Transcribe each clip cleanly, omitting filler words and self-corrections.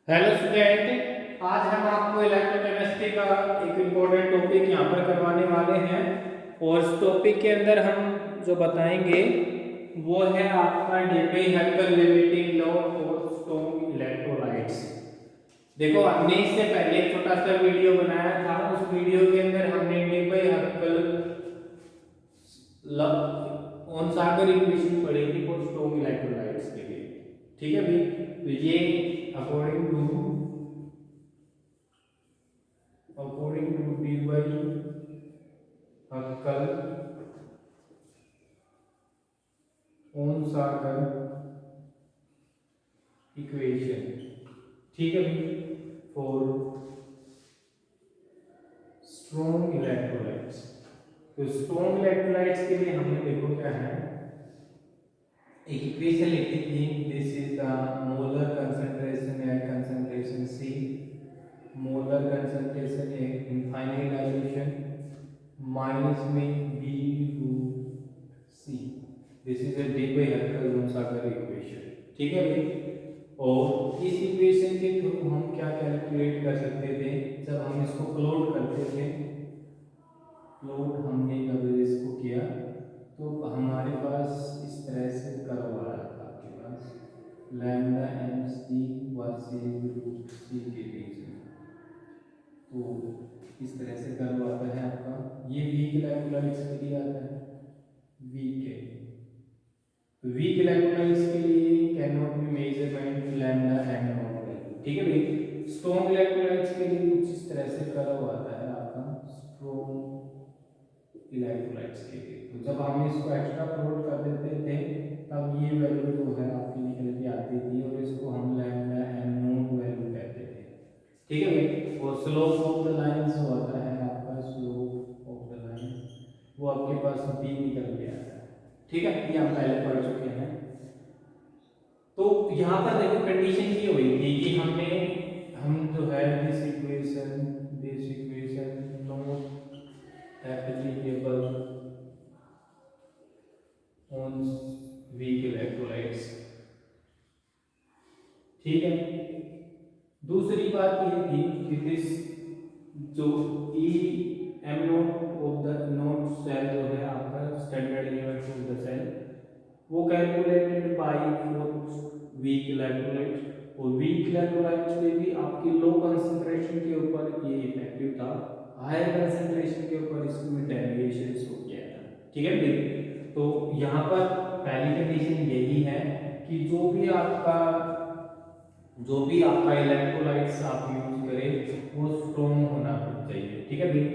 Hello student, आज हम आपको इलेक्ट्रोकेमिस्ट्री का एक इम्पोर्टेंट टॉपिक यहाँ पर करवाने वाले हैं। और इस टॉपिक के अंदर हम जो बताएंगे वो है आपका Debye Huckel limiting law for strong electrolytes. देखो, हमने इससे पहले एक छोटा सा वीडियो बनाया था। उस वीडियो के अंदर हमने डेबी हैकल ऑन सागर इक्वेशन पढ़ी थी फॉर स्ट्रॉन्ग इलेक्ट्रोलाइट्स के लिए। ठीक है भाई, तो ये according to dy Huckel Onsager equation. ठीक है भाई, फॉर स्ट्रॉन्ग इलेक्ट्रोलाइट्स। तो स्ट्रॉन्ग इलेक्ट्रोलाइट्स के लिए हमने देखो क्या है, एक इक्वेशन लिखी थी। This is the molar concentration at concentration C, molar concentration at infinite dilution minus में B root C. This is a Debye Huckel Onsager equation. ठीक है भाई, और इस इक्वेशन के थ्रू हम क्या कैलकुलेट कर सकते थे, जब हम इसको प्लॉट करते थे। प्लॉट हमने जब इसको किया तो हमारे पास इस तरह से कर्व आ रहा था आपके पास lambda M C versus root C के बीच में। तो इस तरह से कर्व आता है आपका। ये वीक इलेक्ट्रोलाइट्स के लिए आता है, वीक है। तो वीक इलेक्ट्रोलाइट्स के लिए can not be measurement lambda and not value. ठीक है भाई, स्ट्रॉन्ग इलेक्ट्रोलाइट्स के लिए कुछ इस तरह से कर्व आता है आपका स्ट्रॉन्ग इलेक्ट्रोलाइट्स के लिए। तो जब हम इसको एक्स्ट्रा प्लॉट कर देते थे तब ये वैल्यू जो है आपकी निकल के आती थी, और इसको हम लैम्डा एंड नॉट वैल्यू कहते थे। ठीक है भाई, और स्लोप ऑफ द लाइंस जो आता है आपका, स्लोप ऑफ द लाइंस वो आपके पास बी निकल के आता है। ठीक है, ये हम पहले पढ़ चुके हैं। तो यहाँ पर देखो कंडीशन ये हुई थी कि हम जो है this equation not applicable on weak electrolytes. ठीक है, दूसरी बात ये थी कि दिस जो E M naught of the naught cell जो है आपका standard element of the cell, वो calculated by for weak electrolyte. और वीक इलेक्ट्रोलाइट्स में भी आपकी लो कंसंट्रेशन के ऊपर ये इफेक्टिव था, हायर कंसंट्रेशन के ऊपर इसमें डेविएशंस हो गया था। ठीक है भाई, तो यहाँ पर पहली कंडीशन यही है कि जो भी आपका इलेक्ट्रोलाइट्स आप यूज करें वो स्ट्रॉन्ग होना चाहिए। ठीक है भाई,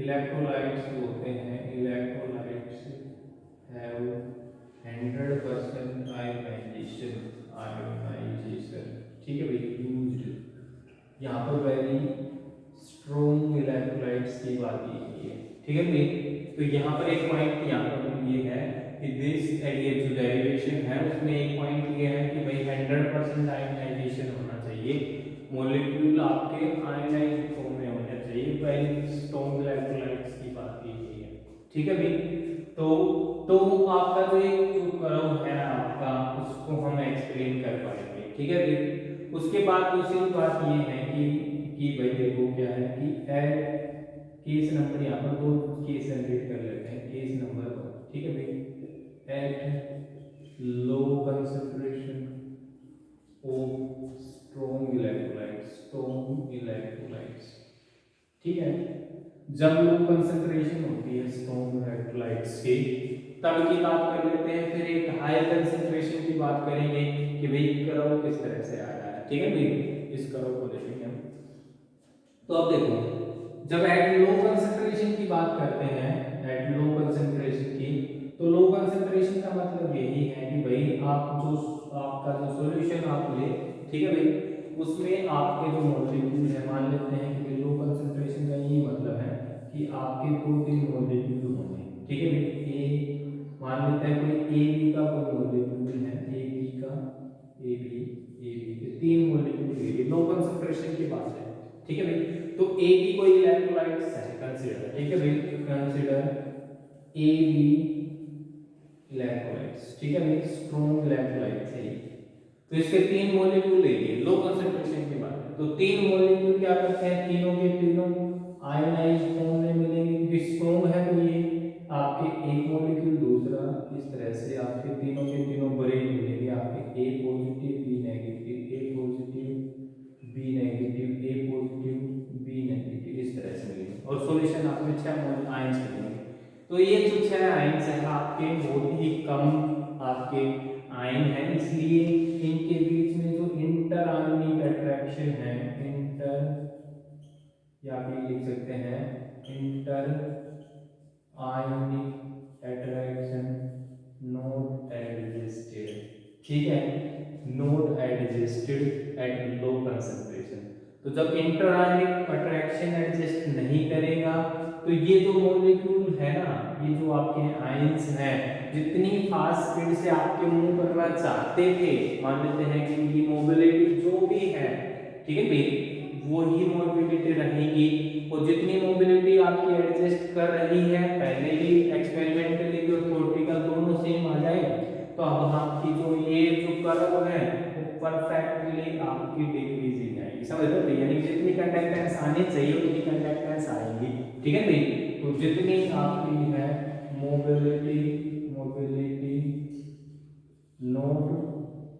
इलेक्ट्रोलाइट्स जो होते हैं, इलेक्ट्रोलाइट्स हैव 100% आयोनाइजेशन। ठीक है भाई, यूज्ड यहाँ पर वेरी स्ट्रॉन्ग इलेक्ट्रोलाइट्स की बात की है। ठीक है भाई, तो यहाँ पर एक पॉइंट यहाँ पर ये है कि दिस ये जो डेरिवेशन है उसमें एक पॉइंट ये है कि भाई 100% आयोनाइजेशन होना चाहिए, मॉलिक्यूल आपके आयोनाइज्ड फॉर्म में होना चाहिए। वेरी स्ट्रॉन्ग इलेक्ट्रोलाइट्स की बात की गई है। ठीक है भाई, तो आपका जो एक जो कर्व है आपका, उसको हम एक्सप्लेन कर पाएंगे। ठीक है भाई, उसके बाद दूसरी बात ये है कि भाई देखो क्या है कि एट केस नंबर, यहाँ पर दो केस जनरेट कर लेते हैं। केस नंबर 1, ठीक है भाई, at low concentration of strong electrolytes. ठीक है, जब लो कंसंट्रेशन होती है स्ट्रॉन्ग इलेक्ट्रोलाइट्स की तब की बात कर लेते हैं। फिर एक हाई कंसंट्रेशन की बात करेंगे कि भाई कर्व किस तरह से आ रहा है। ठीक है भाई, इस कर्व को देखेंगे हम। तो अब देखो, जब एट लो कंसंट्रेशन की बात करते हैं, एट लो कंसंट्रेशन की, तो लो कंसंट्रेशन का मतलब यही है कि भाई आपका जो सॉल्यूशन आप ले, ठीक है भाई, उसमें आपके जो मॉलिक्यूल है, मान लेते हैं कि लो कंसंट्रेशन का यही मतलब है कि आपके 2-3 मॉलिक्यूल होंगे। ठीक है भाई, ए मान लेते हैं कोई ए बी का कोई मॉलिक्यूल है, ए बी का ए बी के 3 मॉलिक्यूल, लो कंसंट्रेशन की बात है। ठीक है भाई, तो ए बी कोई इलेक्ट्रोलाइट्स है, कंसीडर। ठीक है भाई, कंसीडर ए बी इलेक्ट्रोलाइट्स। ठीक है भाई, स्ट्रॉन्ग इलेक्ट्रोलाइट्स है। तो इसके 3 मॉलिक्यूल लेंगे, लो कंसंट्रेशन की बात है, तो 3 मॉलिक्यूल क्या करते हैं, तीनों के तीनों आयनाइज फॉर्म में मिलेंगे क्योंकि स्ट्रॉन्ग है, तो ये आपके एक मॉलिक्यूल दूसरा इस तरह से आपके तीनों के तीनों बड़े मिलेंगे, आपके ए पॉजिटिव बी नेगेटिव, ए पॉजिटिव बी नेगेटिव, ए पॉजिटिव बी नेगेटिव, इस तरह से मिलेंगे और सॉल्यूशन आपके 6 आयंस मिलेंगे। तो ये जो 6 आयंस है आपके बहुत ही कम आपके आयन है, इसलिए इनके बीच में जो इंटर आयनिक अट्रैक्शन है, इंटर या आप लिख सकते हैं inter ionic attraction not adjusted, ठीक है, not adjusted at low concentration. तो जब इंटर आयनिक अट्रैक्शन एडजस्ट नहीं करेगा तो ये जो मॉलिक्यूल है ना, ये जो आपके आयंस हैं, जितनी फास्ट स्पीड से आपके मूव करना चाहते थे, मान लेते हैं कि ये मोबिलिटी जो भी है, ठीक है भाई, वो ही मोबिलिटी रहेगी, और जितनी मोबिलिटी आपकी एडजस्ट कर रही है, पहले ही एक्सपेरिमेंटली और थ्योरेटिकल दोनों सेम आ जाए, तो अब आपकी जो ये जो कर्व है वो परफेक्टली आपकी डिक्रीजिंग आएगी, समझ लो, यानी जितनी कंडक्टेंस आनी चाहिए उतनी कंडक्टेंस आएगी, ठीक है भाई। तो जितनी आपकी है मोबिलिटी, मोबिलिटी नोट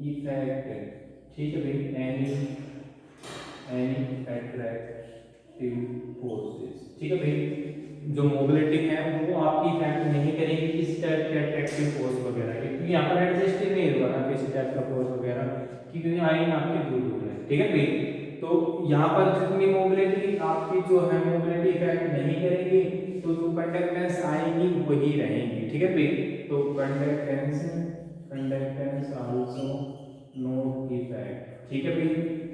इफेक्ट, ठीक है भाई, एनी अट्रैक्टिव फोर्सेस, ठीक है भाई, जो मोबिलिटी है वो आपकी इफेक्ट नहीं करेगी किसी टाइप के अट्रैक्टिव फोर्स वगैरह की, क्योंकि यहाँ पर एडजस्ट ही नहीं होगा ना किसी टाइप का फोर्स वगैरह, क्योंकि आयन आपके दूर दूर है, ठीक है भाई। तो यहाँ पर जितनी मोबिलिटी आपकी जो है मोबिलिटी इफेक्ट नहीं करेगी, तो जो कंडक्टेंस आएगी वही रहेंगी, ठीक है भाई। तो conductance, conductance also not effect, ठीक है भाई,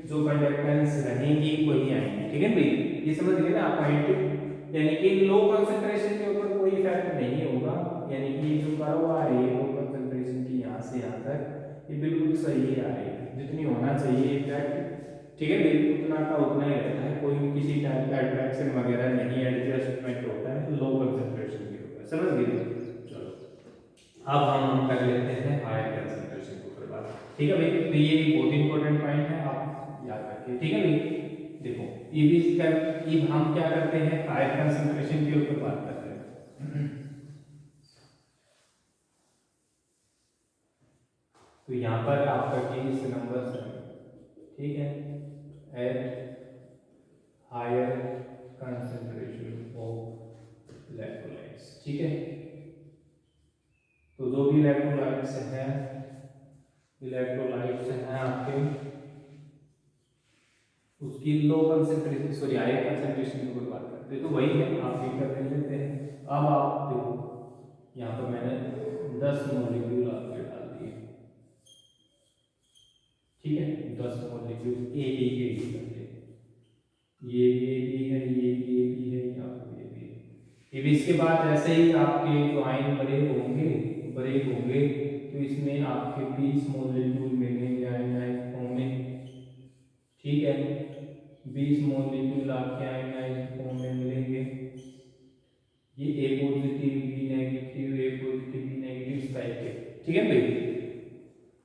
जो कंडक्टेंस रहेंगी वही आएंगी, ठीक है भाई, ये समझ गए ना आप पॉइंट, यानी कि लो कंसंट्रेशन के ऊपर कोई इफेक्ट नहीं होगा, यानी कि जो कर्व आ रही है लो कंसंट्रेशन की यहाँ से यहाँ तक ये बिल्कुल सही आ रही है, जितनी होना चाहिए इफेक्ट, ठीक है भाई, उतना का उतना ही रहता है, कोई किसी टाइप का अट्रैक्शन वगैरह नहीं, एडजस्टमेंट होता है लो कंसंट्रेशन के ऊपर, समझ गए। चलो अब हम कर लेते हैं हायर कंसंट्रेशन के ऊपर बात, ठीक है भाई, तो ये बहुत इंपॉर्टेंट पॉइंट है, आप याद रखिए, ठीक है भाई। देखो ये भी अब हम क्या करते हैं, हायर कंसंट्रेशन के ऊपर बात करते हैं। तो यहाँ पर आपका केस नंबर 7, ठीक है, at higher concentration of electrolytes, ठीक है। तो जो भी इलेक्ट्रोलाइट्स हैं, इलेक्ट्रोलाइट्स हैं आपके, उसकी low concentration, sorry higher concentration की कोई बात करते हैं, तो वही है, आप भी कर लेते हैं। अब आप देखो यहाँ पर मैंने 10 मॉलिक्यूल आपके डाल दिए, ठीक है, 10 मॉलिक्यूल ए बी के ही करते, ये भी ए बी है, ये भी ए बी है, यहाँ पर ये भी, ये भी। इसके बाद जैसे ही आपके जो आयन बड़े होंगे, बड़े होंगे, तो इसमें आपके 20 मॉलिक्यूल मिलेंगे आयनाइज फॉर्म में, ठीक है, 20 मॉलिक्यूल आपके आयनाइज फॉर्म में मिलेंगे, ये ए पॉजिटिव बी नेगेटिव, ए पॉजिटिव बी नेगेटिव इस टाइप के, ठीक है भाई।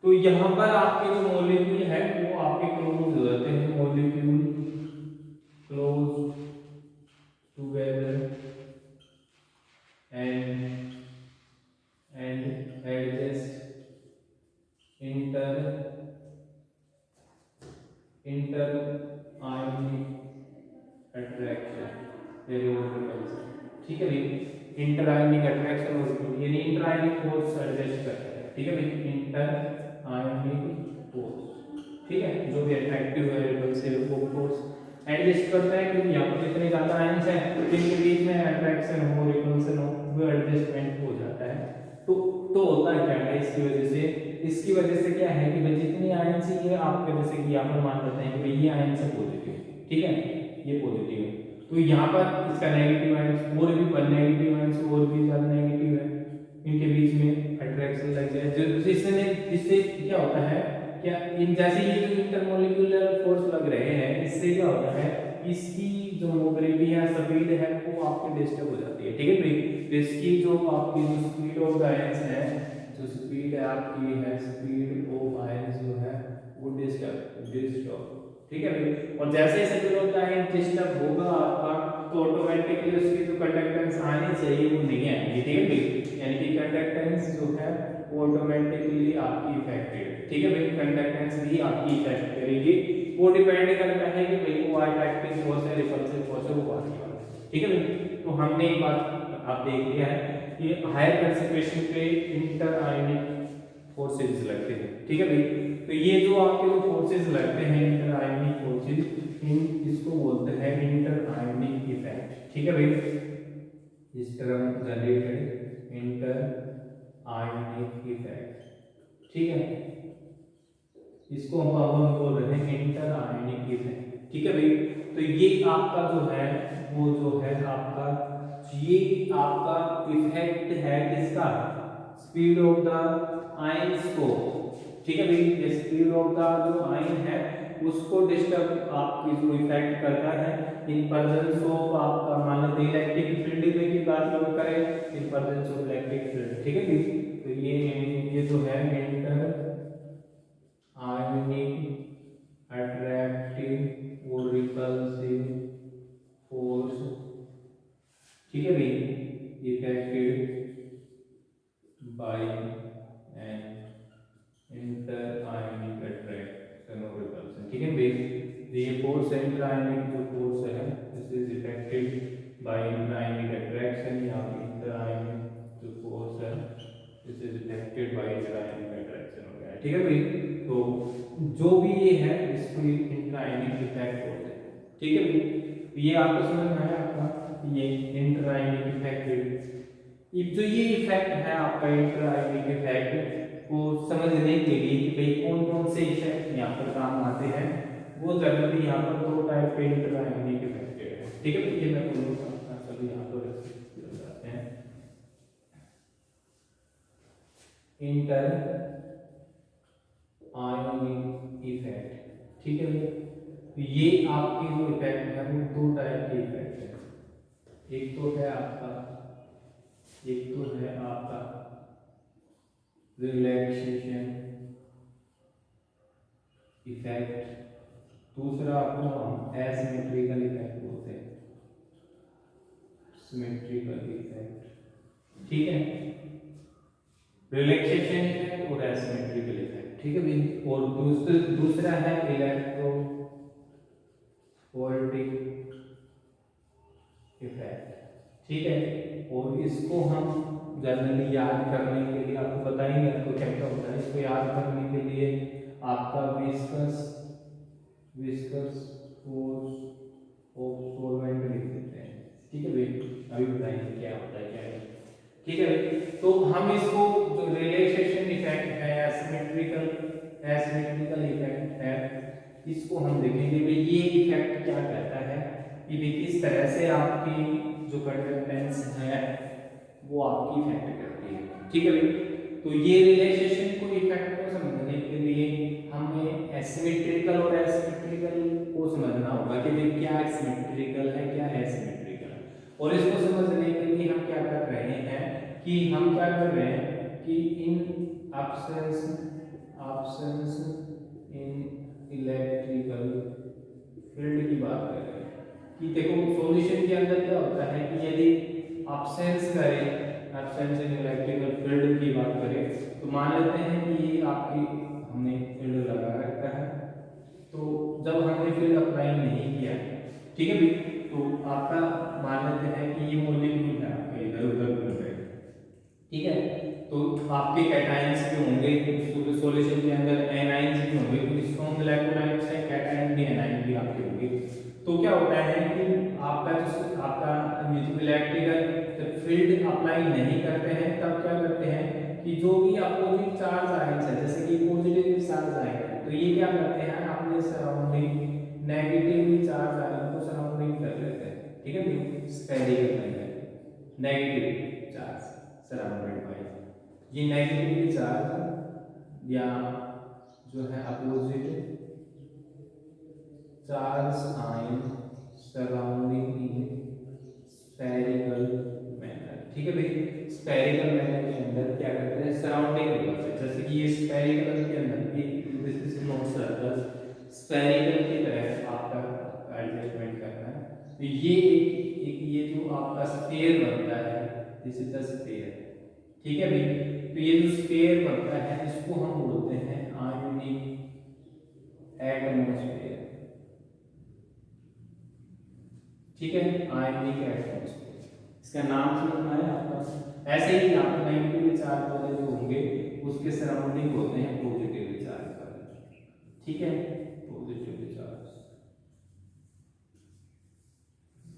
तो यहाँ पर आपके जो मॉलिक्यूल है वो आपके क्लोज हो जाते हैं, molecule close together and adjust inter ionic attraction, ठीक है भाई, इंटर आयनिक अट्रैक्शन और यानी इंटर आयनिक फोर्स एडजस्ट करता है, ठीक है भाई, इंटर आयनिक फोर्स, ठीक है, जो भी अट्रैक्टिव वेरिएबल से वो फोर्स एडजस्ट करता है, क्योंकि यहाँ पर जितने ज्यादा आयंस हैं जिनके बीच में अट्रैक्शन हो रिपल्सन हो वो एडजस्टमेंट हो जाता है। तो होता है क्या है इसकी वजह से क्या है कि भाई जितनी आयंस ये आपके, जैसे कि यहाँ पर मान लेते हैं कि भाई ये आयंस है पॉजिटिव, ठीक है, ये पॉजिटिव है, तो यहाँ पर इसका नेगेटिव आयंस और भी नेगेटिव आयंस और भी ज्यादा नेगेटिव है, इनके बीच में अट्रैक्शन लग जाए, जिससे क्या होता है, क्या इन जैसे ये जो इंटरमोलिक्यूलर फोर्स लग रहे हैं, इससे क्या होता है, इसकी जो मोबिलिटी है, स्पीड है, वो आपकी डिस्टर्ब हो जाती है, ठीक है भाई। तो इसकी जो आपकी जो स्पीड ऑफ द आयंस है, जो स्पीड है आपकी है, स्पीड ऑफ आयंस जो है वो डिस्टर्ब, ठीक है भाई। और जैसे जैसे ग्लोब लाइन डिस्टर्ब होगा आपका, तो ऑटोमेटिकली उसकी जो कंडक्टेंस आनी चाहिए वो नहीं आएगी, ठीक है भाई। यानी कि कंडक्टेंस जो है वो ऑटोमेटिकली आपकी इफेक्टेड, ठीक है भाई। कंडक्टेंस भी आपकी इफेक्ट करेगी, वो डिपेंड करता है कि भाई वो अट्रैक्टिव फोर्स है, रिपल्सिव फोर्स है, वो बाकी बात है, ठीक है भाई। तो हमने एक बात आप देख लिया है कि हायर कंसंट्रेशन पे इंटर आयनिक फोर्सेज लगते हैं, ठीक है भाई। तो ये जो आपके जो फोर्सेज लगते हैं इंटर आयनिक फोर्सेज, इन इसको बोलते हैं इंटर आयनिक इफेक्ट, ठीक है भाई। इस टर्म जनरेटेड इंटर आयनिक इफेक्ट, ठीक है। इसको हम बोल रहे हैं इंटर आयनिक इफेक्ट, ठीक है भाई। तो ये आपका जो है वो जो है आपका, ये आपका इफेक्ट है किसका, स्पीड ऑफ द आयंस को, ठीक है भाई। ये स्पीड ऑफ द जो आयन है उसको डिस्टर्ब आपकी जो इफेक्ट करता है इन प्रेजेंस ऑफ आपका, मान लो इलेक्ट्रिक फील्ड में की बात लोग करें, in presence of electric field, ठीक है भाई। तो ये जो है इंटर आयनिक अट्रैक्टिव और रिपल्सिव फोर्स, ठीक है भाई, affected by N inter ionic attraction और रिपल्सन, ठीक है भाई। ये फोर्स इंटर आयनिक जो फोर्स है this is effected by inter ionic attraction, या इंटर आयनिक जो फोर्स है this is effected by inter ionic attraction हो गया, ठीक है भाई। तो जो भी ये है इसको इंटर आयनिक इफेक्ट बोलते हैं, ठीक है भाई। ये आपको समझ में आया आपका, ये इंटर आयनिक इफेक्ट। जो ये इफेक्ट है आपका इंटर आयनिक इफेक्ट को समझने के लिए कि भाई कौन कौन से इफेक्ट यहाँ पर काम आते हैं, वो जनरली यहाँ पर दो टाइप के इंटर आयनिक इफेक्ट है, ठीक है भाई। ये मैं बोलूँगा चलो यहाँ पर जाते हैं। इंटर आयनिक इफेक्ट, ठीक है भैया। तो ये आपके जो इफेक्ट है वो दो टाइप के इफेक्ट है। एक तो है आपका रिलैक्सेशन इफेक्ट, दूसरा आपको हम एसिमेट्रिकल इफेक्ट बोलते हैं, सिमेट्रिकल इफेक्ट, ठीक है। रिलैक्सेशन इफेक्ट और एसिमेट्रिकल इफेक्ट, ठीक है भाई। और दूसरा है इलेक्ट्रोफोरेटिक इफेक्ट, ठीक है। और इसको हम जनरली याद करने के लिए आपको बताएंगे आपको क्या क्या होता है। इसको याद करने के लिए आपका विस्कस फोर्स ऑफ सॉल्वेंट लिख देते हैं, ठीक है भाई। अभी बताएंगे क्या होता है क्या नहीं, ठीक है भाई। तो हम इसको जो रिलैक्सेशन इफेक्ट है, एसिमेट्रिकल इफेक्ट है, इसको हम देखेंगे भाई ये इफेक्ट क्या कहता है कि भाई किस तरह से आपकी जो कंडक्टेंस है वो आपकी इफेक्ट करती है, ठीक है भाई। तो ये रिलैक्सेशन को इफेक्ट को समझने के लिए हमें एसिमेट्रिकल और एसिमेट्रिकल को समझना होगा कि भाई क्या सिमेट्रिकल है क्या एसिमेट्रिकल है। और इसको समझने के लिए हम क्या कर रहे हैं कि इन ऑप्शंस इन इलेक्ट्रिकल फील्ड की बात कर रहे हैं कि देखो सॉल्यूशन के अंदर क्या होता है कि यदि ऑप्शंस इन इलेक्ट्रिकल फील्ड की बात करें तो मान लेते हैं कि ये आपकी हमने फील्ड लगा रखा है, तो जब हमने फील्ड अप्लाई नहीं किया, ठीक है भाई, तो आपका मान लेते हैं कि ये मॉलिक्यूल है आपका इधर उधर घूम रहे हैं, ठीक है। तो आपके कैटायंस भी होंगे सॉल्यूशन के अंदर, एनायंस भी होंगे, कुछ स्ट्रॉन्ग इलेक्ट्रोलाइट्स है, कैटायन भी एनायन भी आपके होंगे। तो क्या होता है कि आपका जो इलेक्ट्रिकल फील्ड अप्लाई नहीं करते हैं तब क्या करते हैं कि जो भी अपोजिट चार्ज आयंस है, जैसे कि पॉजिटिव चार्ज आयन है, तो ये क्या करते हैं अपने सराउंडिंग नेगेटिवली चार्ज आयन को सराउंडिंग कर लेते हैं, ठीक है भाई। स्फेरिकल में नेगेटिव चार्ज सराउंडेड बाय ये नेगेटिव चार्ज या जो है opposite charge ion surrounding in spherical manner, ठीक है भाई। स्फेरिकल मैनर के अंदर क्या करते हैं, सराउंडिंग करते हैं। जैसे कि ये स्फेरिकल के अंदर ये this is not circle, spherical की तरह आपका एडजस्टमेंट करना है। तो ये एक ये जो आपका स्फीयर बनता है, दिस इज द स्फीयर, ठीक है भाई। तो ये जो स्फीयर बनता है इसको हम बोलते हैं आयोनिक एटमॉस्फेयर, ठीक है, आयोनिक एटमॉस्फेयर, इसका नाम समझ में आया आपका। ऐसे ही आपके नेगेटिव चार्ज वाले जो होंगे उसके सराउंडिंग होते हैं पॉजिटिव चार्ज वाले, ठीक है, पॉजिटिव चार्ज।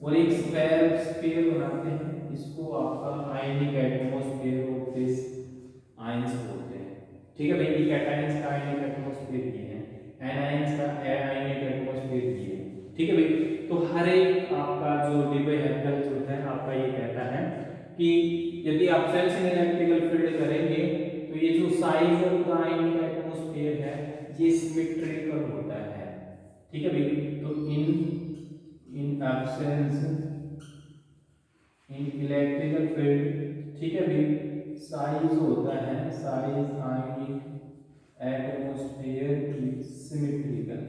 और एक स्फीयर बनाते हैं, इसको आपका ionic atmosphere of this ions बोलते हैं, ठीक है भाई। कैटायंस का आयोनिक एटमॉस्फेयर ये है, एनायंस का आयोनिक एटमॉस्फेयर ये है, ठीक है भाई। तो हर एक आपका जो डिबे हेल्कल जो है आपका ये कहता है कि यदि आप सेल्स में इलेक्ट्रिकल फील्ड करेंगे तो ये जो size of the ionic atmosphere है ये सिमेट्रिकल होता है, ठीक है भाई। तो in absence in electrical field, ठीक है भाई, साइज होता है, साइज आयोनिक एटमॉस्फेयर की सिमेट्रिकल,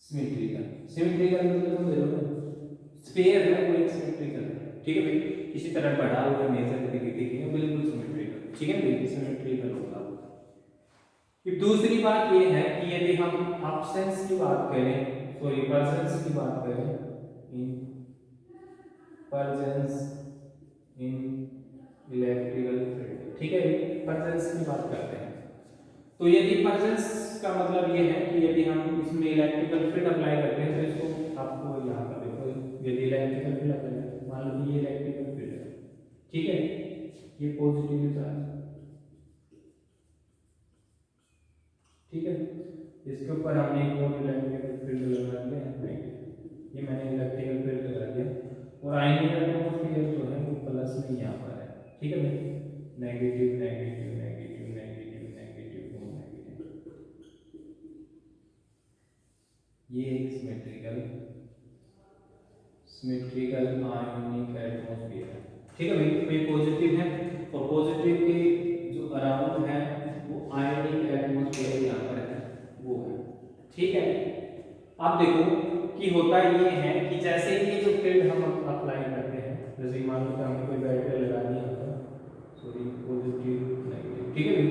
सिमेट्रिकल मतलब समझ रहे हो, स्फीयर है वो एक सिमेट्रिकल है, ठीक है भाई। किसी तरह बढ़ा हुआ नेचर को देखिए बिल्कुल सिमेट्रिकल, ठीक है भाई, सिमेट्रिकल होगा। फिर दूसरी बात ये है कि यदि हम एब्सेंस की बात करें, सॉरी प्रेजेंस की बात करें, in presence in electrical field, ठीक है, प्रेजेंस की बात करते हैं। तो यदि प्रेजेंस का मतलब ये है कि यदि हम इसमें इलेक्ट्रिकल फील्ड अप्लाई करते हैं तो इसको आपको यहाँ पर देखो, यदि इलेक्ट्रिकल फील्ड अप्लाई करते हैं, मान लो ये इलेक्ट्रिकल फील्ड है, ठीक है, ये पॉजिटिव चार्ज, ठीक है, इसके ऊपर हमने एक और इलेक्ट्रिकल फील्ड लगा दिया, ये मैंने इलेक्ट्रिकल फील्ड लगा दिया, और आयनिक एटमॉस्फेयर जो है वो प्लस में यहाँ पर है, ठीक है भाई, negative negative negative negative negative और नेगेटिव, ये एक सिमेट्रिकल आयोनिक एटमॉस्फेयर है, ठीक है भाई। कोई पॉजिटिव है और पॉजिटिव के जो अराउंड है वो आयोनिक एटमॉस्फेयर यहाँ पर है, वो है, ठीक है। अब देखो कि होता ये है कि जैसे ये जो फील्ड हम अप्लाई करते हैं, जैसे मान लो हमने कोई बैटरी लगा दी यहाँ पर, सॉरी पॉजिटिव नेगेटिव, ठीक है भाई,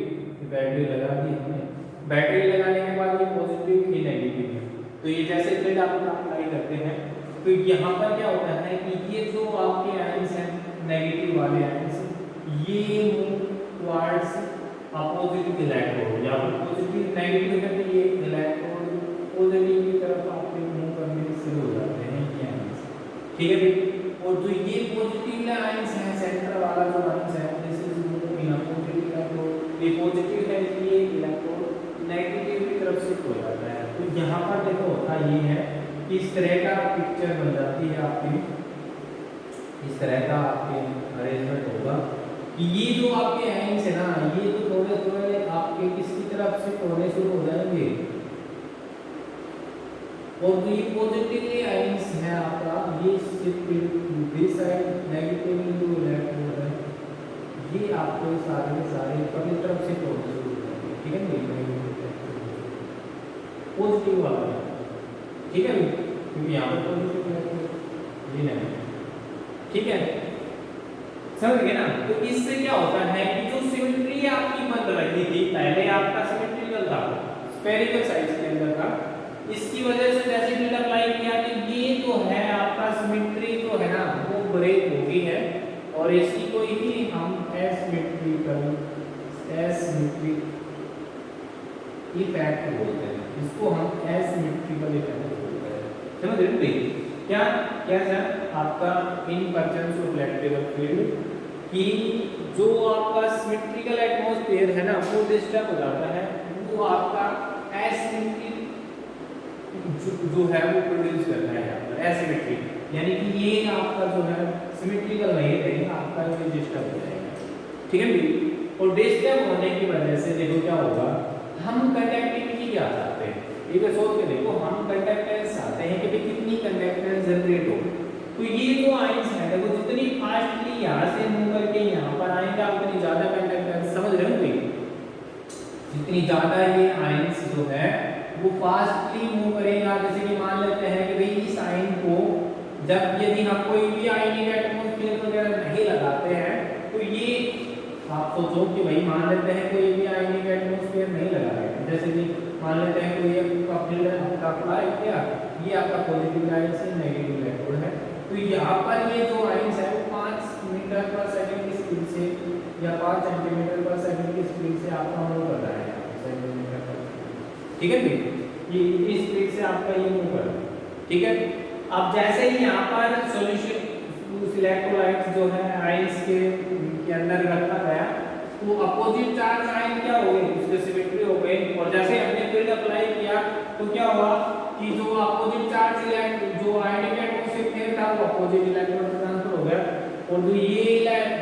बैटरी लगा दी हमने, बैटरी लगाने के बाद ये पॉजिटिव ही नेगेटिव है, तो ये जैसे फील्ड आप अप्लाई करते हैं तो यहाँ पर क्या होता है कि ये जो आपके आयंस हैं नेगेटिव वाले आयंस, ये मूव टुवर्ड्स अपोजिट इलेक्ट्रोड, या फिर पॉजिटिव नेगेटिव है तो ये इलेक्ट्रोड पॉजिटिव की तरफ आपके मूव करने शुरू हो जाते हैं ये आयंस, ठीक है भाई। और जो ये पॉजिटिव आयंस है, सेंटर वाला जो आयंस है, this is move in opposite electrode, ये पॉजिटिव है, ये इलेक्ट्रोड नेगेटिव की तरफ शिफ्ट हो जाता है। तो यहाँ पर देखो होता ये है कि इस तरह का पिक्चर बन जाती है आपकी, इस तरह का आपके अरेंजमेंट होगा कि ये जो आपके आयंस है ना, ये तो थोड़े थोड़े आपके किसकी तरफ शिफ्ट होने शुरू हो जाएंगे, और जो ये पॉजिटिव आयंस है आपका, ये शिफ्ट दिस साइड नेगेटिव जो इलेक्ट्रोड है ये आपको सारे के सारे ऊपर की तरफ शिफ्ट होने शुरू हो जाएंगे, ठीक है, पॉजिटिव वाला, ठीक है, क्योंकि यहाँ पर पॉजिटिव है ये नहीं, ठीक है, समझ गए ना। तो इससे क्या होता है कि जो सिमेट्री आपकी बन रही थी, पहले आपका सिमेट्रिकल था, स्फेरिकल साइज के अंदर था, इसकी वजह से जैसे फील्ड अप्लाई किया कि ये जो है आपका सिमेट्री जो है ना वो ब्रेक हो गई है, और इसी को ही हम एसिमेट्रिकल इफेक्ट बोलते हैं, इसको हम एसिमेट्रिकल इफेक्ट बोलते हैं, समझ रहे हो क्या क्या सर, आपका in presence of electrical field कि जो आपका सिमेट्रिकल एटमॉस्फेयर है ना वो डिस्टर्ब हो जाता है, वो आपका एसिमेट्रिक जो है वो प्रोड्यूस करता है यहाँ पर एसिमेट्रिक, यानी कि ये आपका जो है सिमेट्रिकल नहीं रहेगा, आपका ये डिस्टर्ब हो जाएगा, ठीक है भाई। और डिस्टर्ब होने की वजह से देखो क्या होगा, हम कंडक्टिविटी क्या चाहते हैं, ये सोच के देखो, हम कंडक्टेंस चाहते हैं कि कितनी कंडक्टेंस जनरेट हो, तो ये जो आयंस है देखो जितनी फास्टली यहाँ से मूव करके यहाँ पर आएंगे उतनी ज्यादा कंडक्टेंस, समझ रहे हो भाई, जितनी जितनी ज्यादा ये आयंस जो है वो फास्टली मूव करेगा। जैसे कि मान लेते हैं कि भाई इस आयन को जब यदि हम कोई भी आयनिक एटमॉस्फेयर वगैरह नहीं लगाते हैं तो ये आप सोचो कि भाई मान लेते हैं कोई भी आयनिक एटमॉस्फेयर नहीं लगा रहे हैं, जैसे कि मान लेते हैं कोई आपका फील्ड आपका अप्लाई किया, ये आपका पॉजिटिव आयंस है, नेगेटिव इलेक्ट्रोड है, तो यहाँ पर ये जो आयंस है वो 5 मीटर पर सेकंड की स्पीड से या 5 सेंटीमीटर पर सेकंड की स्पीड से आपका मूव कर रहा है सेंटीमीटर पर, ठीक है भाई, ये इस स्पीड से आपका ये मूव कर रहा है, ठीक है। अब जैसे ही यहाँ पर सॉल्यूशन उस इलेक्ट्रोलाइट्स जो है आयंस के अंदर रखा गया तो अपोजिट चार्ज आयन क्या हो गए, उसके सिमेट्री हो गए, और जैसे हमने फील्ड अप्लाई किया तो क्या हुआ कि जो अपोजिट चार्ज जो आयनिक एटमॉस्फेयर था वो अपोजिट इलेक्ट्रोड में ट्रांसफर हो गया, और जो ये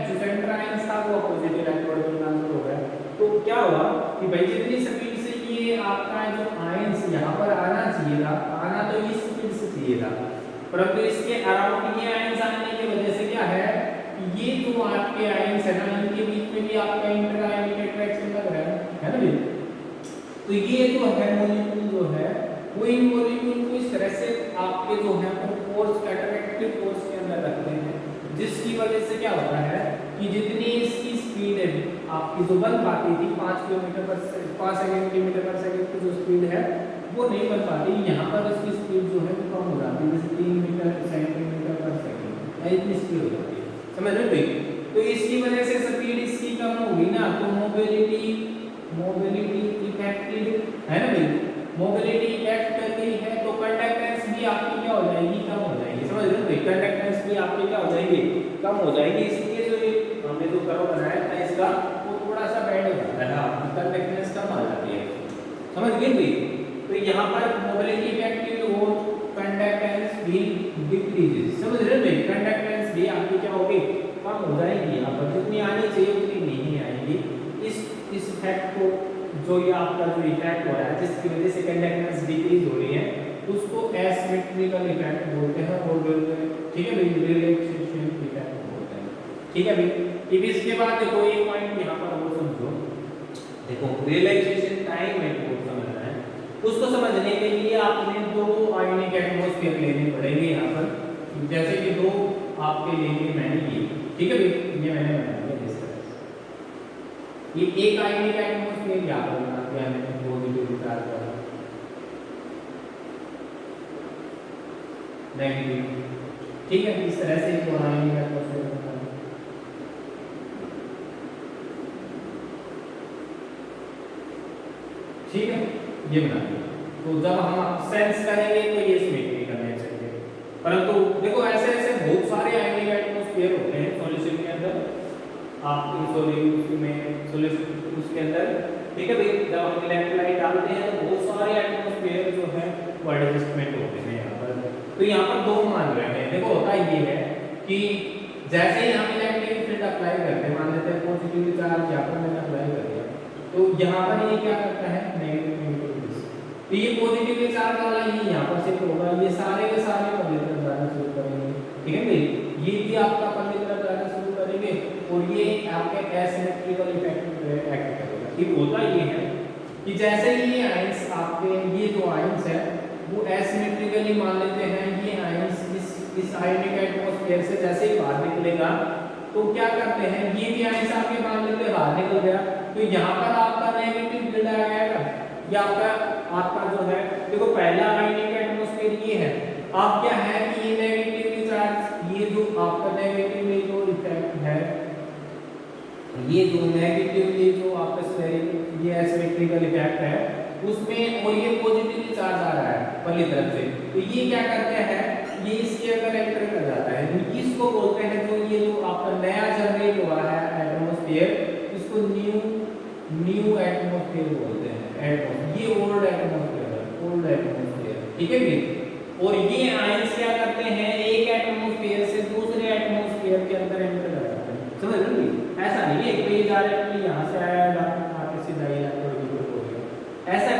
जो सेंटर आयंस था वो अपोजिट इलेक्ट्रोड में ट्रांसफर हो गया। तो क्या हुआ कि भाई जितनी स्पीड से ये आपका जो आयंस यहाँ पर आना चाहिए था, आना तो इस स्पीड से चाहिए था, परंतु इसके अराउंड ये आयंस आने की वजह से क्या है, ये जो आपके आयंस है ना इनके बीच में भी आपका इंटर आयनिक अट्रैक्शन लग रहा है ना भाई। तो ये जो है मॉलिक्यूल जो है वो इन मॉलिक्यूल को इस तरह से आपके जो है वो फोर्स अट्रैक्टिव फोर्स के अंदर रखते हैं, जिसकी वजह से क्या होता है कि जितनी इसकी स्पीड है आपकी जो बन पाती थी 5 सेंटीमीटर पर सेकंड की जो स्पीड है वो नहीं बन पाती, यहाँ पर इसकी स्पीड जो है वो कम हो जाती है, जैसे 3 मीटर सेंटीमीटर पर सेकंड इतनी स्पीड हो जाती है, समझ रहे हो। तो इसकी वजह से स्पीड इसकी कम होगी ना, तो मोबिलिटी इफेक्टेड है ना भाई, मोबिलिटी इफेक्ट कर रही है तो कंडक्टेंस भी आपकी क्या हो जाएगी, कम हो जाएगी, समझ रहे हो भाई, कंडक्टेंस भी आपकी क्या हो जाएगी, कम हो जाएगी, इसलिए जो हमने जो कर्व बनाया था इसका वो थोड़ा सा बेंड हो जाता है, आपकी कंडक्टेंस कम आ जाती है, समझ गए भाई। तो यहाँ पर मोबिलिटी इफेक्टिव और कंडक्टेंस भी डिक्रीजेस, समझ रहे हो भाई, कंडक्टेंस भी आपकी क्या होगी, कम हो जाएगी, यहाँ पर जितनी आनी चाहिए उतनी नहीं आएगी। इस इफेक्ट को जो ये आपका जो इफेक्ट हो रहा है जिसकी वजह से कंडक्टेंस डिक्रीज हो रही है उसको एसिमेट्रिकल इफेक्ट बोलते हैं, और ठीक है भाई, रिलैक्सेशन इफेक्ट बोलते हैं, ठीक है भाई। अब इसके बाद देखो एक पॉइंट यहाँ पर और समझो, देखो रिलैक्सेशन टाइम है वो समझना है, उसको समझने के लिए आपने दो आयनिक एटमॉस्फेयर लेने पड़ेंगे यहाँ पर, जैसे कि दो आपके लेंगे मैंने ये, ठीक है भाई, ये मैंने बना दिया इस तरह से, ये एक आयनिक एटमॉस्फेयर यहाँ पर बना दिया मैंने पॉजिटिव चार्ज वाला, नेगेटिव, ठीक है, इस तरह से दो आयनिक एटमॉस्फेयर बना दिया, ठीक है, ये बना दिया। तो जब हम सेंस करेंगे तो ये सिमेट्री करने चाहिए, परंतु देखो ऐसे ऐसे बहुत सारे आयनिक एटमॉस्फेयर होते हैं सॉल्यूशन के अंदर, आपके सॉल्यूशन उसके अंदर, ठीक है भाई, जब हम इलेक्ट्रोलाइट डालते हैं तो बहुत सारे एटमॉस्फेयर जो है वो एडजस्टमेंट होते हैं यहाँ पर। तो यहाँ पर दो मान रहे हैं, देखो होता ये है कि जैसे ही हम इलेक्ट्रिक फील्ड अप्लाई करते हैं, मान लेते हैं पॉजिटिव चार्ज यहाँ पर मैंने अप्लाई कर दिया, तो यहाँ पर ये क्या करता है, नेगेटिव, तो ये पॉजिटिव चार्ज वाला ही यहाँ पर शिफ्ट होगा, ये सारे के सारे पल्ले तरफ जाना शुरू करेंगे, ठीक है भाई, ये भी आपका पल्ले तरफ जाना शुरू करेंगे, और ये आपके एसिमेट्रिकल इफेक्ट एक्ट करेगा। ठीक होता ये है कि जैसे ही ये आयंस आपके ये जो आयंस है वो एसिमेट्रिकली मान लेते हैं, ये आयंस इस आयनिक एटमॉस्फेयर से जैसे ही बाहर निकलेगा तो क्या करते हैं, ये भी आयंस आपके मान लेते हैं बाहर निकल गया, तो यहाँ पर आपका नेगेटिव फील्ड आ जाएगा, ये आपका जो है, देखो पहला आयनिक एटमॉस्फेयर ये है, अब क्या है कि ये नेगेटिवली चार्ज, ये जो आपका नेगेटिवली जो इफेक्ट है, ये जो नेगेटिवली जो आपका ये एसिमेट्रिकल इफेक्ट है उसमें, और ये पॉजिटिवली चार्ज आ रहा है पहली तरफ से, तो ये क्या करते हैं, ये इसके अंदर एंटर कर जाता है, इसको बोलते हैं जो ये जो आपका नया जनरेट हुआ है एटमॉस्फेयर, इसको न्यू एटमॉस्फेयर बोलते हैं, ये ओल्ड एटमॉस्फेयर, ठीक है जी। और ये आयंस क्या करते हैं, एक एटमॉस्फेयर से दूसरे एटमॉस्फेयर के अंदर एंटर कर जाते हैं, समझ रहे हो, ऐसा नहीं है कि डायरेक्टली यहाँ से आया आके सीधा इलेक्ट्रोड हो गया, ऐसा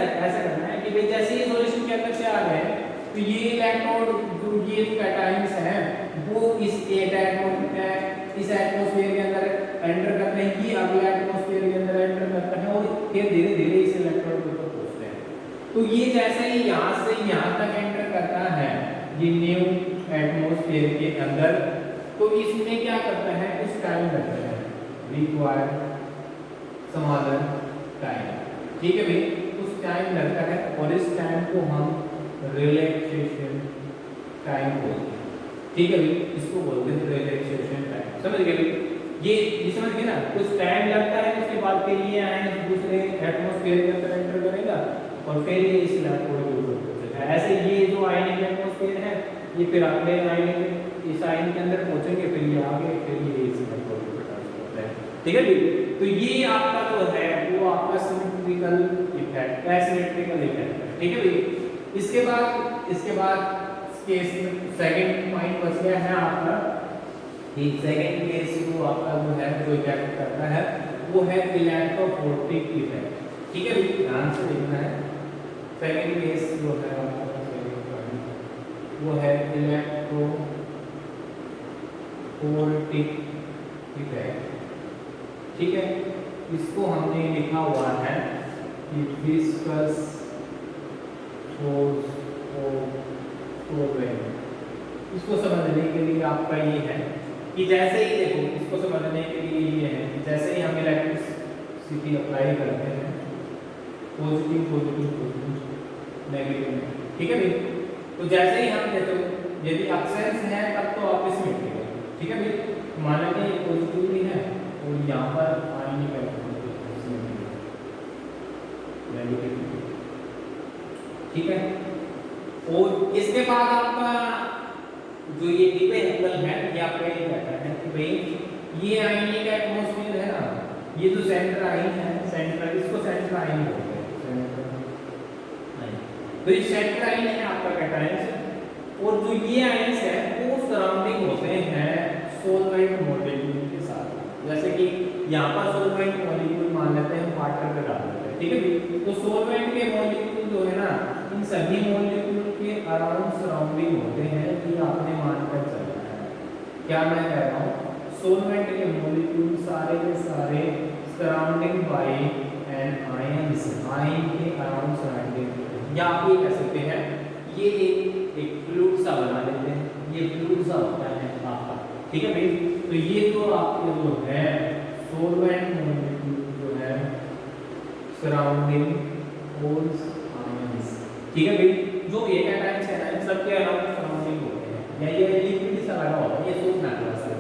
करना है कि भाई जैसे ही सॉल्यूशन के अंदर से आ गए तो ये इलेक्ट्रोड जो ये जो कैटायंस हैं वो इस एटमॉस्फेयर के अंदर एंटर करते हैं, ये अगले एटमॉस्फेयर के अंदर एंटर करते हैं, और फिर धीरे धीरे इस इलेक्ट्रोड के ऊपर पहुंचते हैं। तो ये जैसे ही यहाँ से यहाँ तक एंटर करता है ये न्यू एटमॉस्फेयर के अंदर, तो इसमें क्या करता है, कुछ टाइम लगता है, रिक्वायर्ड सम अदर टाइम, ठीक है भाई, कुछ टाइम लगता है और इस टाइम को हम रिलैक्सेशन टाइम बोलते हैं, ठीक है भाई, इसको बोलते हैं रिलैक्सेशन टाइम। समझ गए भाई, ये समझ गए ना, कुछ टाइम लगता है, उसके बाद फिर ये आए दूसरे एटमॉस्फेयर के अंदर एंटर करेगा और फिर ये इस इलेक्ट्रोड के ऊपर पहुंचेगा। ऐसे ये जो आयनिक एटमॉस्फेयर है ये फिर अगले आयनिक इस आयन के अंदर पहुंचेंगे, फिर ये आगे, फिर ये इस इलेक्ट्रोड के ऊपर ट्रांसफर होता है, ठीक है भाई। तो ये आपका जो है वो आपका सिमेट्रिकल इफेक्ट, एसिमेट्रिकल इफेक्ट है, ठीक है भाई। इसके बाद केस सेकंड पॉइंट बच गया है आपका, ये सेकंड केस जो आपका जो है जो इफेक्ट करता है वो है इलेक्ट्रोफोरेटिक इफेक्ट, ठीक है भाई, ध्यान से देखना है। सेकंड केस जो है आपका वो है इलेक्ट्रोफोरेटिक इफेक्ट, ठीक है। इसको हमने लिखा हुआ है कि विस्कस फोर्स ऑफ सोलवेंट। इसको समझने के लिए आपका ये है कि जैसे ही देखो, इसको समझने के लिए ये है कि जैसे ही हम इलेक्ट्रिसिटी अप्लाई करते हैं, पॉजिटिव पॉजिटिव पॉजिटिव नेगेटिव, ठीक है भाई, तो जैसे ही हम देखो यदि एक्सेंस है तब तो आपस में मिलेगा, ठीक है भाई, मान लेते हैं पॉजिटिव भी है और यहाँ पर आयनिक नेगेटिव, ठीक है। और इसके बाद आपका जो ये डिबे एंगल है ये आपका ये कहता है कि भाई ये आयनिक एटमॉस्फेयर है ना, ये जो सेंटर आयन है, सेंटर, इसको सेंटर आयन बोलते हैं, सेंटर आयन। तो ये सेंटर आयन है आपका कैटायंस, और जो ये आयंस है वो सराउंडिंग होते हैं सोलवेंट मॉलिक्यूल के साथ। जैसे कि यहाँ पर सोलवेंट मॉलिक्यूल मान लेते हैं, वाटर पे डाल देते हैं, ठीक है भाई। तो सोलवेंट के मॉलिक्यूल जो है ना, इन सभी मॉलिक्यूल के अराउंड सराउंडिंग होते हैं, ये आपने मानकर चलना है। क्या मैं कह रहा हूँ, सोलवेंट के मॉलिक्यूल सारे के सारे surrounding by an ions, ion के अराउंड सराउंडिंग, या आप ये कह सकते हैं ये एक फ्लूइड सा बना लेते हैं, ये फ्लूइड सा होता है आपका, ठीक है भाई। तो ये जो आपके जो है सोलवेंट मॉलिक्यूल जो है सराउंडिंग होल्स आयंस, ठीक है भाई, जो ये कैटायंस है ना सबके अराउंड सराउंडिंग होते हैं, या ये लिक्विड सा लगा होता है, ये सोच ना क्लास है,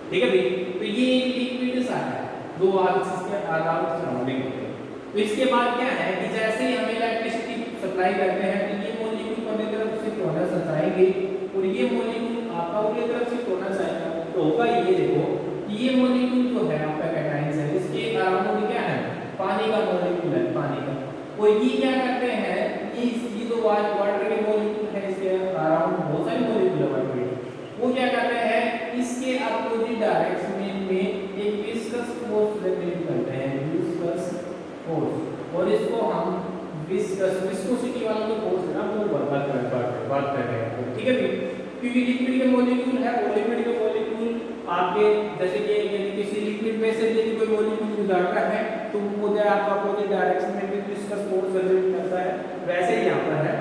ठीक है भाई। तो ये एक लिक्विड सा है जो इसके अराउंड सराउंडिंग होते हैं। तो इसके बाद क्या है कि जैसे ही हम इलेक्ट्रिसिटी सप्लाई करते हैं तो ये मॉलिक्यूल अपनी तरफ से होना चाहेंगे और ये मॉलिक्यूल आपका उनकी तरफ से होना चाहेगा, तो होगा ये देखो कि ये मॉलिक्यूल जो है आपका कैटायंस है, इसके अराउंड क्या है, पानी का मॉलिक्यूल है, पानी का, और ये क्या करते हैं, ये जो वाटर के मॉलिक्यूल है इसके अराउंड बहुत सारे मॉलिक्यूल है वाटर के, वो क्या करते हैं इसके अपोजिट डायरेक्शन में एक विस्कस फोर्स जनरेट करते हैं, विस्कस फोर्स, और इसको हम विस्कोसिटी वाला जो फोर्स है ना वो बात कर रहे हैं, ठीक है भाई। क्योंकि लिक्विड के मॉलिक्यूल है और लिक्विड के मॉलिक्यूल आपके जैसे कि यदि किसी लिक्विड में से यदि कोई मॉलिक्यूल गुजरता है तो वो जो आपका अपोजिट डायरेक्शन में भी विस्कस फोर्स जनरेट करता है, वैसे ही यहाँ पर है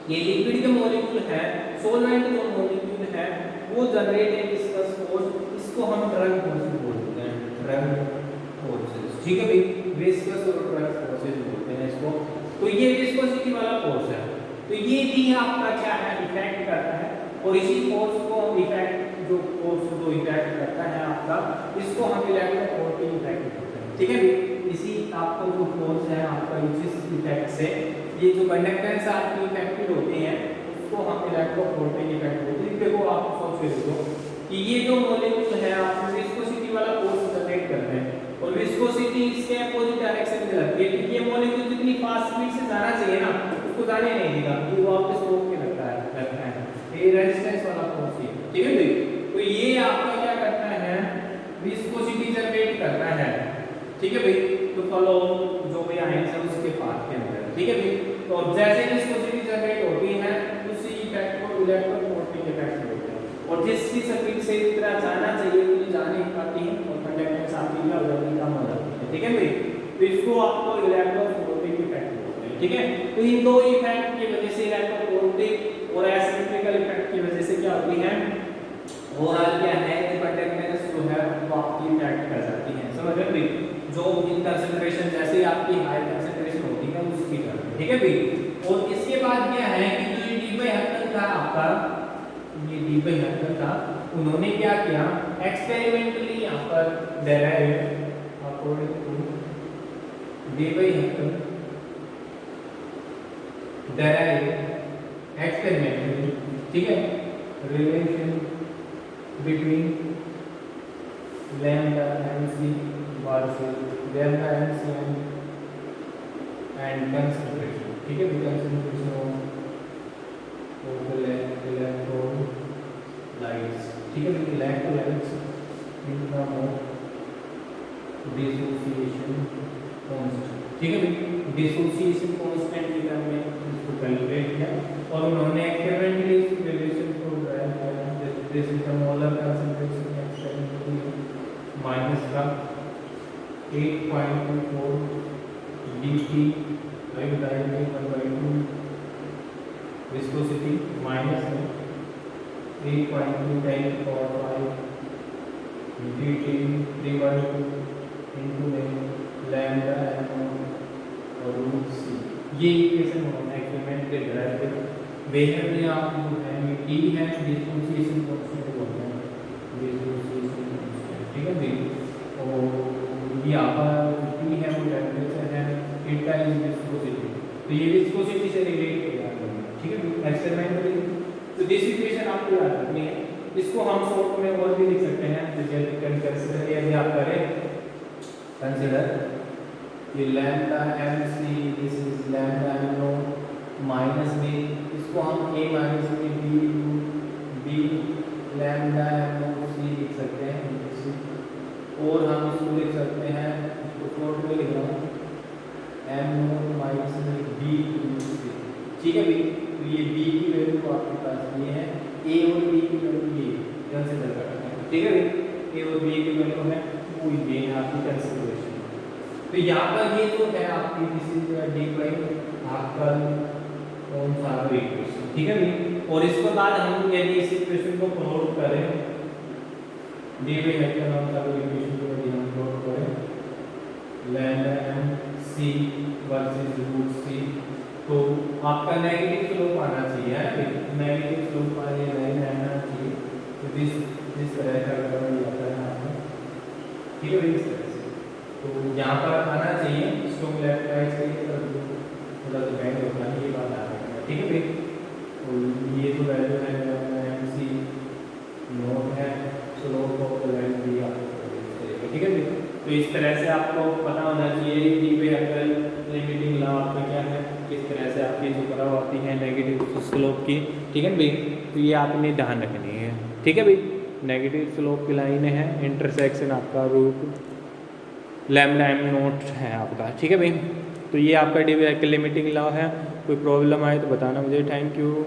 ये लिक्विड के मॉलिक्यूल है, सोलवेंट जो मॉलिक्यूल है वो जनरेट है विस्कस फोर्स, इसको हम ड्रग फोर्स बोलते हैं, ड्रग फोर्सेस, ठीक है भाई, विस्कस और ड्रग फोर्सेस बोलते हैं इसको। तो ये विस्कोसिटी वाला फोर्स है, तो ये भी आपका क्या है इफेक्ट करता है, और इसी फोर्स को इफेक्ट जो फोर्स जो इफेक्ट करता है आपका, इसको हम इलेक्ट्रोफोरेटिक इफेक्ट बोलते हैं, ठीक है भाई। इसी आपको जो फोर्स है आपका इस इफेक्ट से ये जो कंडक्टेंस आपकी इफेक्टेड होती है उसको हम इलेक्ट्रोफोरेटिक इफेक्ट बोलते हैं। देखो आप सोच के देखो कि ये जो मॉलिक्यूल है आप विस्कोसिटी वाला फोर्स जनरेट करते हैं और विस्कोसिटी इसके अपोजिट डायरेक्शन में लगती है, क्योंकि ये मॉलिक्यूल जितनी फास्ट स्पीड से जाना चाहिए ना उसको जाने नहीं देगा, ये वापस रोक के लगता है, ये रेजिस्टेंस वाला फोर्स है, ठीक है भाई। तो ये आपका क्या करता है विस्कोसिटी जनरेट करता है, ठीक है भाई। तो फॉलो जो भी आयंस है उसके पाथ के अंदर, ठीक है भाई। तो जैसे विस्कोसिटी जनरेट होती है उसी इफेक्ट को इलेक्ट्रोफोरेटिक इफेक्ट बोलते हैं, और जिसकी स्पीड से इतना जाना चाहिए वो जा नहीं पाती है और कंडक्टेंस आपकी क्या हो जाती है, कम हो जाती है, ठीक है भाई। तो इसको आपको इलेक्ट्रोस्टैटिक इफेक्ट बोलते हैं, ठीक है। तो इन दो इफेक्ट की वजह से इलेक्ट्रोस्टैटिक और एसिमेट्रिकल इफेक्ट की वजह से क्या होती है, ओवरऑल क्या है कि कंडक्टेंस जो है वो आपकी इफेक्ट कर जाती है, समझ रहे हैं। जो इन कंसंट्रेशन जैसे आपकी हाई कंसंट्रेशन होती है उसकी तरह, ठीक है भाई। और इसके बाद क्या है कि जो ये डी बाई हर्टन था आपका, ये डी बाई हर्टन था, उन्होंने क्या किया एक्सपेरिमेंटली यहाँ पर derive according to Debye हर्टन डेराइव एक्सपेरिमेंटली, ठीक है, relation between lambda mc versus lambda mc and concentration, ठीक है, concentration of electrolytes, ठीक है, electrolytes in term of dissociation constant, ठीक है भाई। dissociation constant के टर्म में इसको कैलकुलेट किया और उन्होंने एक्सपेरिमेंटली इस रिलेशन को ड्राइव किया। This is the molar concentration experimentally minus का 8.24 dt divided by 1/2 viscosity minus में 8.2 10 पावर 5 dt 3/2 into lambda और रूट c। ये इक्वेशन होना एक्सपेरिमेंट के ड्राइव पे बेहद में आप जो है ये टी है डिसोसिएशन कांस्टेंट बोलते हैं, डिसोसिएशन कांस्टेंट, ठीक है भाई। और ये आपका टी है वो टेंपरेचर है, एटा इज विस्कोसिटी, तो ये विस्कोसिटी से रिलेट किया है, ठीक है भाई एक्सपेरिमेंट में। तो दिस इक्वेशन आपको याद रखनी है, इसको हम शॉर्ट में और भी लिख सकते हैं, रिजल्ट कैन कंसीडर, यदि आप करें कंसीडर ये lambda mc, this is lambda m minus b, इसको हम a minus b lambda mc लिख सकते हैं, और हम इसको लिख सकते हैं, इसको शॉर्ट में लिख रहा हूँ m माइनस b, ठीक है भाई। तो ये b की वैल्यू तो आपके पास ये है, a और b की वैल्यू ये कंसीडर करते हैं, ठीक है भाई। a और b की वैल्यू है वो ये है आपकी कंसीडरेशन। तो यहाँ पर ये जो है आपकी दिस इज डी बाई आपका कौन सा इक्वेशन, ठीक है भाई। और इसके बाद हम यदि इस इक्वेशन को प्लॉट करें, डी बाई है का कौन सा इक्वेशन को यदि हम प्लॉट करें lambda m c versus root c, तो आपका नेगेटिव स्लोप आना चाहिए, है ना, नेगेटिव स्लोप आने आना चाहिए। तो इस तरह का अगर आता है आपका, ठीक है भाई, इस तरह से तो यहाँ पर आना चाहिए स्ट्रॉन्ग लेफ्ट राइट से थोड़ा सा बैंड होता है, ये बात आ रही है, ठीक है भाई। तो ये जो वैल्यू है mc नोट है, स्लोप ऑफ द लाइन भी आपको, ठीक है भाई। तो इस तरह से आपको पता होना चाहिए कि भाई अगर लिमिटिंग लॉ आपका क्या है, किस तरह से आपकी जो कर्व आती है नेगेटिव स्लोप की, ठीक है भाई। तो ये आपने ध्यान रखनी है, ठीक है भाई। नेगेटिव स्लोप की लाइन है, इंटरसेक्शन आपका रूट लैम्डा m नोट है आपका, ठीक है भाई। तो ये आपका डी बाई लिमिटिंग लॉ है। कोई प्रॉब्लम आए तो बताना मुझे, थैंक यू।